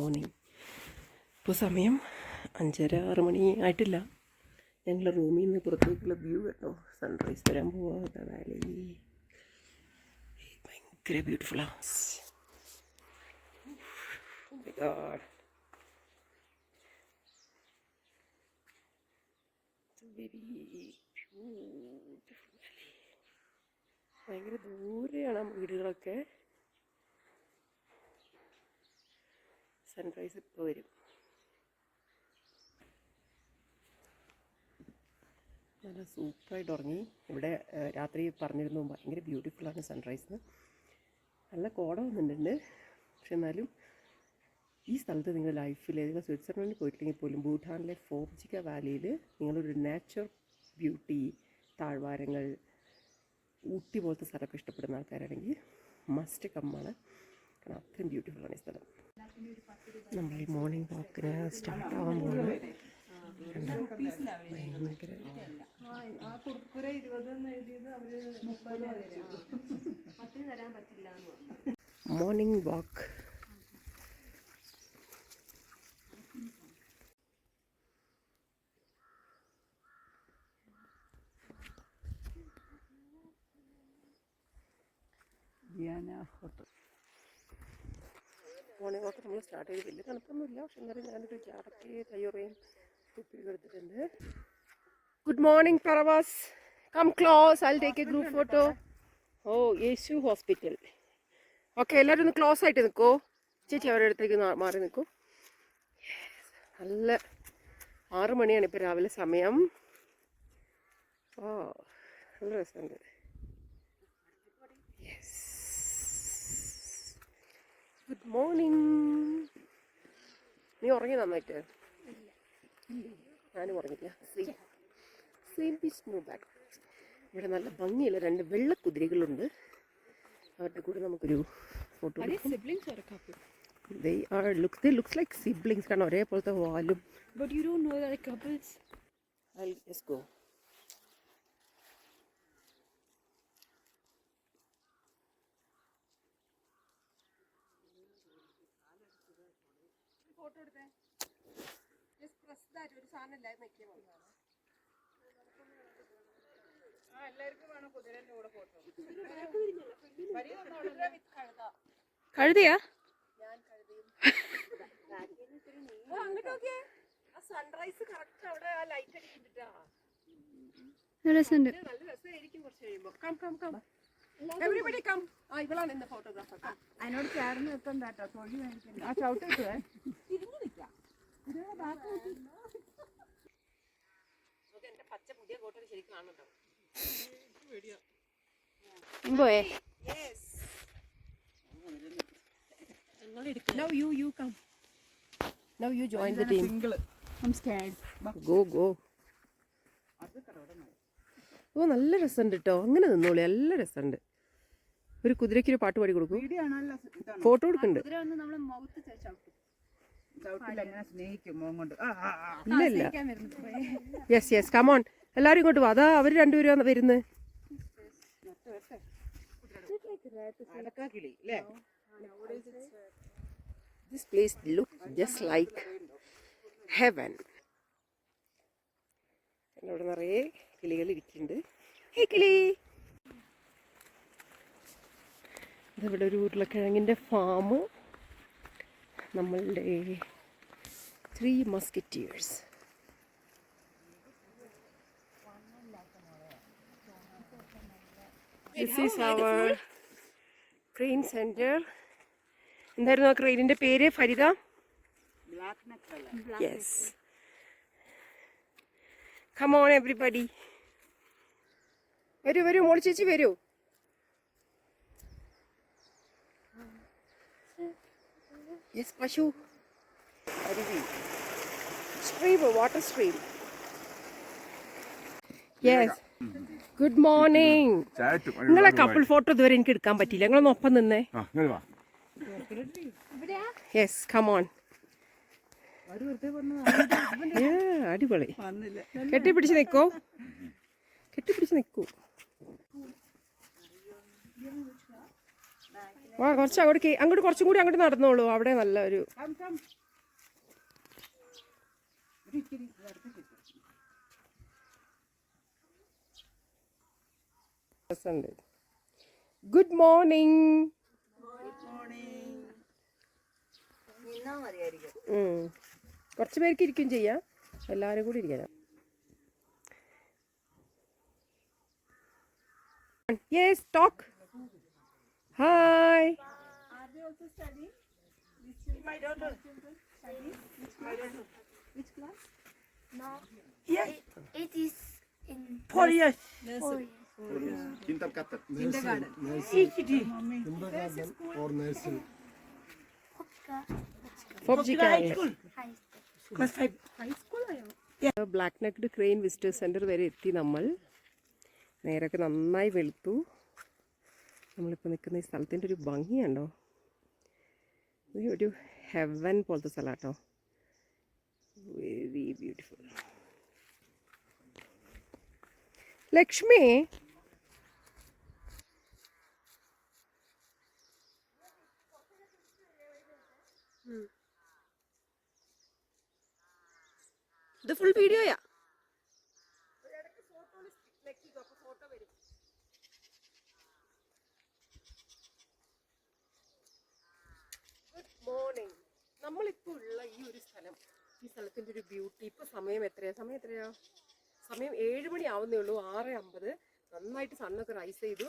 Morning. ഇപ്പോൾ സമയം 5:30-6 മണി ആയിട്ടില്ല. ഞങ്ങളുടെ റൂമിൽ നിന്ന് പുറത്തേക്കുള്ള വ്യൂ കേട്ടോ. സൺറൈസ് വരാൻ പോവാ വാലി. ഭയങ്കര ബ്യൂട്ടിഫുള്ളാണ്. ഭയങ്കര ദൂരെയാണ് വീടുകളൊക്കെ. സൺറൈസ് ഇപ്പോൾ വരും. നല്ല സൂപ്പറായിട്ട് ഉറങ്ങി. ഇവിടെ രാത്രി പറഞ്ഞിരുന്നു ഭയങ്കര ബ്യൂട്ടിഫുള്ളാണ് സൺറൈസ്. നല്ല കോട വന്നിട്ടുണ്ട്. പക്ഷെ എന്നാലും ഈ സ്ഥലത്ത് നിങ്ങൾ ലൈഫിൽ നിങ്ങൾ സ്വിറ്റ്സർലൻഡിൽ പോയിട്ടില്ലെങ്കിൽ പോലും ഭൂട്ടാനിലെ ഫോർജിക്ക വാലിയിൽ നിങ്ങളൊരു നാച്ചുറൽ ബ്യൂട്ടി, താഴ്വാരങ്ങൾ, ഊട്ടി പോലത്തെ സ്ഥലമൊക്കെ ഇഷ്ടപ്പെടുന്ന ആൾക്കാരാണെങ്കിൽ മസ്റ്റ് കമ്മാണ്. കാരണം അത്രയും ബ്യൂട്ടിഫുള്ളാണ് ഈ സ്ഥലം. നമ്മൾ ഈ മോർണിംഗ് വാക്കിന് സ്റ്റാർട്ടാവാൻ പോകുന്നത് ഭയങ്കര മോർണിംഗ് വാക്ക്. മോർണിംഗ് വാക്ക് നമ്മൾ സ്റ്റാർട്ട് ചെയ്ത് വലിയ തണുപ്പൊന്നുമില്ല. പക്ഷെ എന്നാലും ഞാനൊരു ജാടക്ക് കയ്യുറയും കുപ്പിയൊക്കെ എടുത്തിട്ടുണ്ട്. ഗുഡ് മോർണിംഗ് പറവാസ്, come close, I will take a group photo. Oh, യേശു ഹോസ്പിറ്റൽ. ഓക്കെ, എല്ലാവരും ഒന്ന് ക്ലോസ് ആയിട്ട് നിൽക്കൂ. ചേച്ചി അവരുടെ അടുത്തേക്ക് മാറി നിൽക്കൂ. നല്ല 6 മണിയാണ് ഇപ്പോൾ രാവിലെ സമയം. ഓ, നല്ല രസമുണ്ട്. Yes, good morning. നീ ഉറങ്ങി നന്നായിട്ട്? ഞാനും ഉറങ്ങില്ല. ഇവിടെ നല്ല ഭംഗിയുള്ള 2 വെള്ളക്കുതിരകളുണ്ട്. അവരുടെ കൂടെ നമുക്കൊരു ഫോട്ടോ എടുക്കാം. They look like siblings. കാരണം ഒരേപോലത്തെ വാലും. But you don't know that they're couples. I'll just go. Photo എടുത്തേ. Just press that. ഒരു സാധനം ഇല്ലാതെ നിൽക്കിയാൽ മതി. കഴുതയാ? സൺറൈസ് കറക്റ്റ് അവിടെ ആ ലൈറ്റ് അടിക്കുന്നുണ്ടാ. നല്ല രസമുണ്ട്. നല്ല രസമായിരിക്കും കുറച്ച് കഴിയുമ്പോൾ. Come come come everybody come. ആ, ഇവളാണ് ഇന്ന് ഫോട്ടോഗ്രാഫർ. അതിനോട് ചേർന്ന് എത്തണ്ട കേട്ടോ, തൊഴി മേടിക്കണ്ട. ആ ചവിട്ടിട്ടുവേ തിരിഞ്ഞു നിൽക്കാം. എന്റെ പച്ച പുതിയ കോട്ട ശരിക്കും കാണുന്നുണ്ടോ? പോയേ. Now you come. Now you join the team. I'm scared. Go. ഓ, നല്ല രസമുണ്ട് കേട്ടോ. അങ്ങനെ നിന്നോളി, നല്ല രസമുണ്ട്. ഒരു കുതിരയ്ക്കൊരു പാട്ട് പാടി കൊടുക്കും. ഫോട്ടോ എടുക്കുന്നുണ്ട്. ഇല്ല. യെസ് കമോൺ, എല്ലാവരും ഇങ്ങോട്ട് വാ. അതാ അവർ 2 പേരും വരുന്നത്. This place looks just like heaven. ഇവിടെ നിറയെ കിളികൾ ഇരിക്കുന്നുണ്ട്. ഹേ കിളി. ഇതിവിടെ ഒരു ഉരുളക്കിഴങ്ങിൻ്റെ ഫാം. നമ്മളുടെ 3 musketeers. This is our crane center. എന്തായിരുന്നു ആ ക്രെയിനിൻ്റെ പേര് Farida? Yes. Come on everybody. വരൂ മോളി ചേച്ചി വരൂ. യെസ്, പശു. അരുവി, stream, water stream. Yes, good morning. നിങ്ങളെ കപ്പിൾ ഫോട്ടോ ഇതുവരെ എനിക്ക് എടുക്കാൻ പറ്റിയില്ല. നിങ്ങളൊന്ന് ഒപ്പം നിന്നേ. Yes, come on. അടിപൊളി. കെട്ടിപ്പിടിച്ച് നിൽക്കൂ. വാ കുറച്ച് അങ്ങോട്ട് കുറച്ചും കൂടി അങ്ങോട്ട് നടന്നോളൂ. അവിടെ നല്ല ഒരു ഗുഡ് മോർണിംഗ്. കുറച്ച് പേർക്ക് ഇരിക്കും ചെയ്യാം, എല്ലാവരും കൂടി ഇരിക്കാം. Yes, talk. Hi. Are they also studying? My daughter studies. Which class? No. Yes. It is in 4 years. 4 years. Kindergarten. Kindergarten or nursery. Popjika. High school. Class 5. High school ആയോ? Black necked crane visitors centre വരെ എത്തി. നമ്മൾ നേരൊക്കെ നന്നായി വെളുത്തു. നമ്മളിപ്പോൾ നിൽക്കുന്ന ഈ സ്ഥലത്തിൻ്റെ ഒരു ഭംഗിയുണ്ടോ, ഒരു ഹെവൻ പോലത്തെ സ്ഥലം കേട്ടോ. Very beautiful. ലക്ഷ്മി, ഇത് ഫുൾ വീഡിയോയാ. Good morning. നമ്മളിപ്പോൾ ഉള്ള ഈ ഒരു സ്ഥലം, ഈ സ്ഥലത്തിൻ്റെ ഒരു ബ്യൂട്ടി. ഇപ്പോൾ സമയം എത്രയാ? സമയം 7 മണി ആവുന്നേ ഉള്ളൂ. 6:50. നന്നായിട്ട് സണ്ണൊക്കെ റൈസ് ചെയ്തു.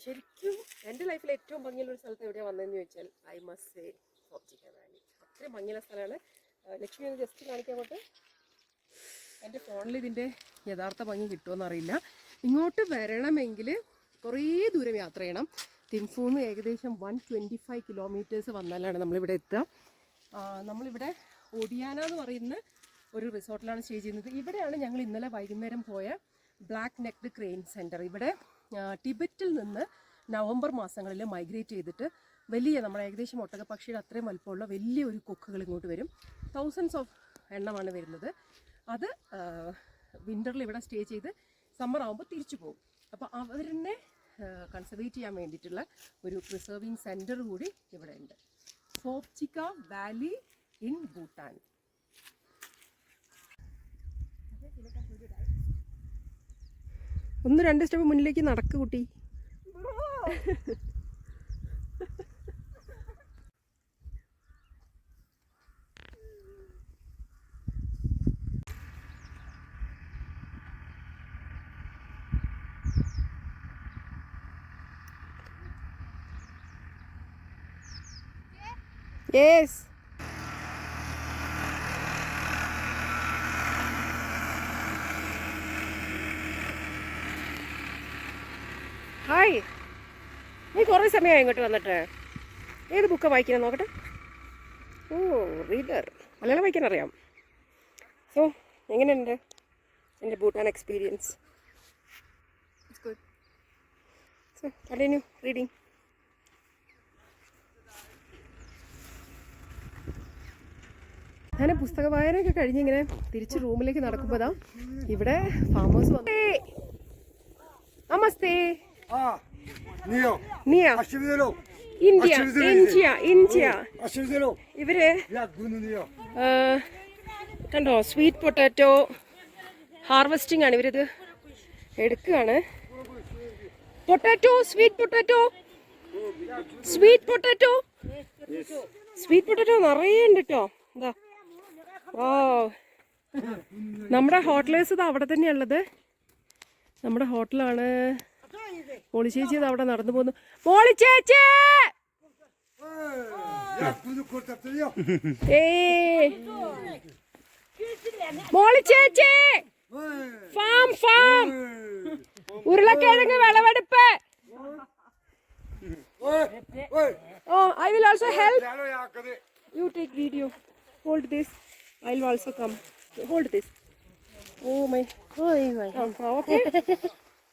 ശരിക്കും എൻ്റെ ലൈഫിൽ ഏറ്റവും ഭംഗിയുള്ള ഒരു സ്ഥലത്ത് എവിടെയാണ് വന്നതെന്ന് ചോദിച്ചാൽ ഐ മസ്റ്റ് സേ പോപ്ജിക്ക വാലി. അത്രയും ഭംഗിയുള്ള സ്ഥലമാണ്. ലക്ഷ്മി ഒന്ന് ജസ്റ്റ് കാണിക്കാൻ കൊണ്ട്. എൻ്റെ ഫോണിൽ ഇതിൻ്റെ യഥാർത്ഥ ഭംഗി കിട്ടുമെന്നറിയില്ല. ഇങ്ങോട്ട് വരണമെങ്കിൽ കുറേ ദൂരം യാത്ര ചെയ്യണം. തിൻഫൂന്ന് ഏകദേശം 125 കിലോമീറ്റേഴ്സ് വന്നാലാണ് നമ്മളിവിടെ എത്തുക. നമ്മളിവിടെ ഒഡിയാന എന്ന് പറയുന്ന ഒരു റിസോർട്ടിലാണ് സ്റ്റേ ചെയ്യുന്നത്. ഇവിടെയാണ് ഞങ്ങൾ ഇന്നലെ വൈകുന്നേരം പോയ ബ്ലാക്ക് നെക്ഡ് ക്രെയിൻ സെൻറ്റർ. ഇവിടെ ടിബറ്റിൽ നിന്ന് നവംബർ മാസങ്ങളിൽ മൈഗ്രേറ്റ് ചെയ്തിട്ട് വലിയ, നമ്മുടെ ഏകദേശം ഒട്ടകപ്പക്ഷിയുടെ അത്രയും വലുപ്പമുള്ള വലിയൊരു കൊക്കുകൾ ഇങ്ങോട്ട് വരും. തൗസൻഡ്സ് ഓഫ് എണ്ണമാണ് വരുന്നത്. അത് വിൻ്ററിൽ ഇവിടെ സ്റ്റേ ചെയ്ത് സമ്മർ ആകുമ്പോൾ തിരിച്ചു പോകും. അപ്പോൾ അവരെ കൺസർവേറ്റ് ചെയ്യാൻ വേണ്ടിയിട്ടുള്ള ഒരു പ്രിസർവിങ് സെൻറ്റർ കൂടി ഇവിടെ ഉണ്ട്. പോപ്ജിക്ക വാലി ഇൻ ഭൂട്ടാൻ. ഒന്ന് 2 സ്റ്റെപ്പ് മുന്നിലേക്ക് നടക്ക് കുട്ടി. Yes. ഹായ്. നീ കുറേ സമയമായി ഇങ്ങോട്ട് വന്നിട്ട്. ഏത് ബുക്കാണ് വായിക്കുന്നത് നോക്കട്ടെ. ഓ, റീഡർ. മലയാളം വായിക്കാൻ അറിയാം. സോ എങ്ങനെയുണ്ട് എൻ്റെ Bhutan experience? So continue reading. ഞാൻ പുസ്തക വായനയൊക്കെ കഴിഞ്ഞിങ്ങനെ തിരിച്ച് റൂമിലേക്ക് നടക്കുമ്പോൾ ഇവിടെ ഫാമേഴ്സ് വന്നു. നമസ്തേ. ഇന്ത്യ. ഇവര് കണ്ടോ, സ്വീറ്റ് പൊട്ടാറ്റോ ഹാർവെസ്റ്റിംഗ് ആണ്. ഇവരിത് എടുക്കുകയാണ്. പൊട്ടാറ്റോ, സ്വീറ്റ് പൊട്ടാറ്റോ നിറയെ ഉണ്ട് കേട്ടോ. എന്താ, ഓ, നമ്മുടെ ഹോട്ടലേഴ്സ് ഇത് അവിടെ തന്നെയുള്ളത്. നമ്മുടെ ഹോട്ടലാണ്. മോളി ചേച്ചി അത് അവിടെ നടന്നു പോകുന്നു. മോളി ചേച്ചി, മോളി ചേച്ചി, ഫാം ഉരുളക്കിഴങ്ങ് വിളവെടുപ്പ്. Oh, I will also help. You take video. Hold this. I'll also come. Hold this. Oh my. Okay.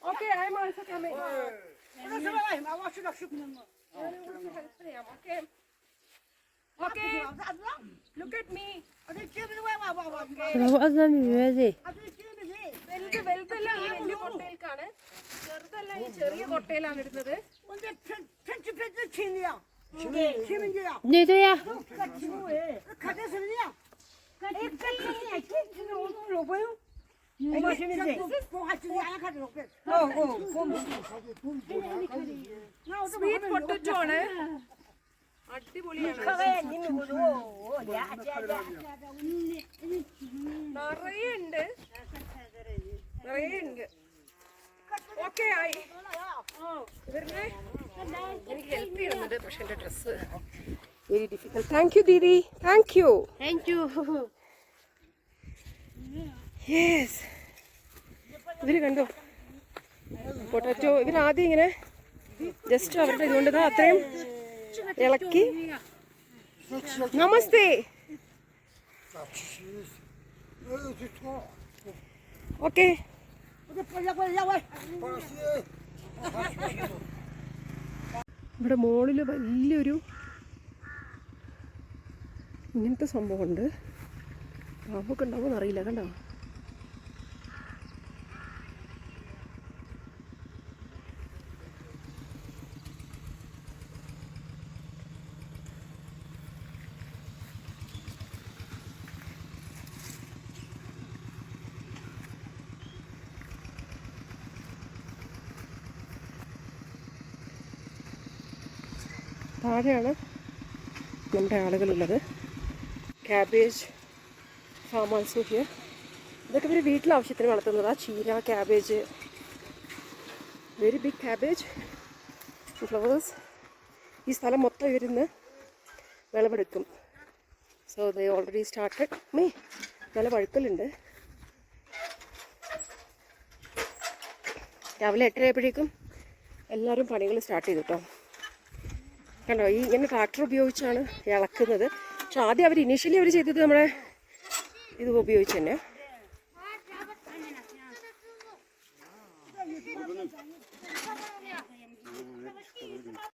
Okay, I'm also coming. Okay. Look at me. വലുതെല്ലാം ഈ വലിയ കൊട്ടയിൽക്കാണ്, ചെറുതെല്ലാം ഈ ചെറിയ കൊട്ടയിലാണ് ഇടുന്നത്. സ്വീറ്റ് പൊട്ടറ്റോ ആണ്, അടിപൊളിയാണ്. നിറയെ ഉണ്ട്. ഓക്കെ ആയി. ഇവരുടെ എനിക്ക് ഹെൽപ്പ് ചെയ്യുന്നുണ്ട്, പക്ഷെ എൻ്റെ dress very difficult. Thank you Didi, thank you. Yes, ഇവര് കണ്ടോ പൊട്ടാറ്റോ. ഇവരാദ്യം ഇങ്ങനെ ജസ്റ്റ് അവരുടെ ഇതുകൊണ്ട് അത്രയും ഇളക്കി. നമസ്തേ. ഓക്കെ, ഇവിടെ മോളിൽ വലിയൊരു ഇങ്ങനത്തെ സംഭവമുണ്ട്. പാമ്പൊക്കെ ഉണ്ടാവുമെന്ന് അറിയില്ല. കണ്ടോ, താഴെയാണ് നമ്മുടെ ആളുകളുള്ളത്. Cabbage farm also here. ഇതൊക്കെ ഇവർ വീട്ടിലെ ആവശ്യത്തിന് വളർത്തുന്നതാണ്. ചീര, cabbage, very big cabbage, flowers. ഈ സ്ഥലം മൊത്തം ഇവരിന്ന് വിളവെടുക്കും. So they already started. നല്ല വഴുക്കലുണ്ട്. രാവിലെ 8:30 ആയപ്പോഴേക്കും എല്ലാവരും പണികൾ സ്റ്റാർട്ട് ചെയ്തു കേട്ടോ. കണ്ടോ, ഈ ഇങ്ങനെ ട്രാക്ടർ ഉപയോഗിച്ചാണ് ഇളക്കുന്നത്. പക്ഷെ ആദ്യം അവർ ഇനീഷ്യലി അവർ ചെയ്തത് നമ്മുടെ ഇത് ഉപയോഗിച്ച് തന്നെ.